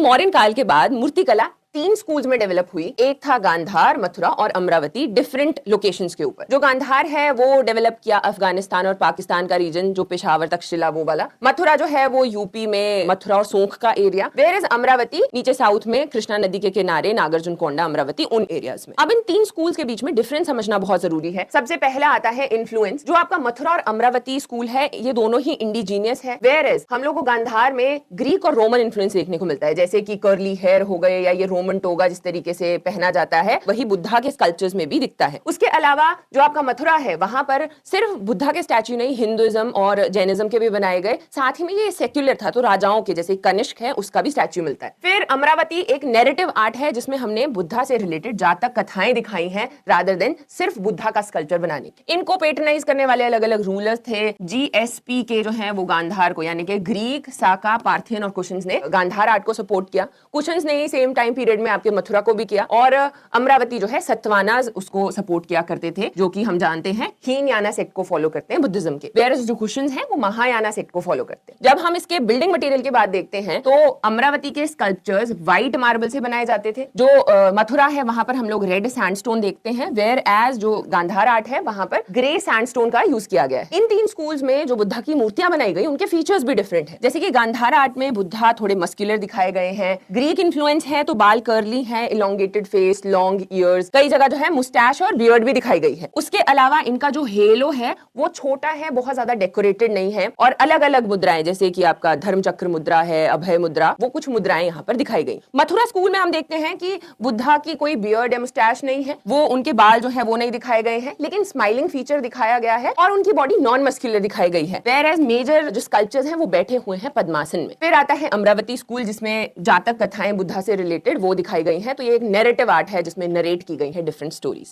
मौर्यन काल के बाद मूर्तिकला 3 स्कूल्स में डेवलप हुई। एक था गांधार, मथुरा और अमरावती, डिफरेंट लोकेशंस के ऊपर। जो गांधार है वो डेवलप किया अफगानिस्तान और पाकिस्तान का रीजन, जो पेशावर तक्षशिला वो वाला। मथुरा जो है वो यूपी में मथुरा और सोंख का एरिया। वेयर इज अमरावती नीचे साउथ में कृष्णा नदी के किनारे नागार्जुन कोंडा, अमरावती, उन एरियाज में। अब इन 3 स्कूल्स के बीच में डिफरेंस समझना बहुत जरूरी है। सबसे पहला आता है इन्फ्लुएंस। जो आपका मथुरा और अमरावती स्कूल है ये दोनों ही इंडिजीनियस है। वेयर इज हम लोग को गांधार में ग्रीक और रोमन इन्फ्लुएंस देखने को मिलता है, जैसे कि कर्ली हेयर हो गए या ये रोमन टोगा जिस तरीके से पहना जाता है, वही बुद्धा के स्कल्पचर्स में भी दिखता है। उसके अलावा जो आपका मथुरा है वहां पर सिर्फ बुद्धा के स्टैच्यू नहीं, हिंदुइज्म और जैनिज्म के भी बनाए गए। साथ ही में ये सेक्युलर था, तो राजाओं के जैसे कनिष्क है उसका भी स्टैच्यू मिलता है। फिर अमरावती एक नैरेटिव आर्ट है जिसमें हमने बुद्धा से रिलेटेड जातक कथाएं दिखाई हैं रादर देन सिर्फ बुद्धा का स्कल्पचर बनाने की। इनको पेट्रनाइज करने वाले अलग अलग रूलर्स थे। जीएसपी के जो है वो गांधार को, यानी कि ग्रीक, साका, पार्थियन और कुशन्स ने गांधार आर्ट को सपोर्ट किया। कुशन्स ने ही सेम टाइम पीरियड में आपके मथुरा को भी किया, और अमरावती जो है सतवानाज उसको सपोर्ट किया करते थे, जो कि हम जानते हैं हीनयाना सेक्ट को फॉलो करते हैं बुद्धिज्म के। वेयर जो कुशन्स हैं वो महायाना सेक्ट को फॉलो करते हैं। जब हम इसके बिल्डिंग मटेरियल की बात देखते हैं तो अमरावती के स्कल्पचर्स व्हाइट मार्बल से बनाए जाते थे। जो मथुरा है वहां पर हम लोग रेड सैंडस्टोन देखते हैं, वेयर एज जो गांधार आर्ट है वहां पर ग्रे सैंडस्टोन का यूज किया गया है। इन 3 स्कूल्स में जो बुद्धा की मूर्तियां बनाई गई उनके फीचर्स भी डिफरेंट है। जैसे कि गांधार आर्ट में बुद्धा थोड़े मस्कुलर दिखाए गए हैं, ग्रीक इन्फ्लुएंस है तो बाल कर्ली है, इलोंगेटेड फेस, लॉन्ग ईयर्स, कई जगह जो है मुस्टैच और बियर्ड भी दिखाई गई है। उसके अलावा इनका जो हेलो है वो छोटा है, बहुत ज्यादा डेकोरेटेड नहीं है, और अलग अलग मुद्राएं जैसे कि आपका धर्म चक्र मुद्रा है, अभय मुद्रा, वो कुछ मुद्राएं यहाँ पर दिखाई गई। मथुरा स्कूल में हम देखते हैं कि बुद्धा की कोई बियर्ड या मुस्टैच नहीं है, वो उनके बाल जो है वो नहीं दिखाए गए हैं, लेकिन स्माइलिंग फीचर दिखाया गया है और उनकी बॉडी नॉन मस्कुलर दिखाई गई है। वेयर एज मेजर जो स्कल्पचर्स हैं वो बैठे हुए हैं पद्मासन में। फिर आता है अमरावती स्कूल जिसमें जातक कथाएं बुद्धा से रिलेटेड वो दिखाई गई हैं। तो ये एक नैरेटिव आर्ट है जिसमें नरेट की गई है डिफरेंट स्टोरीज।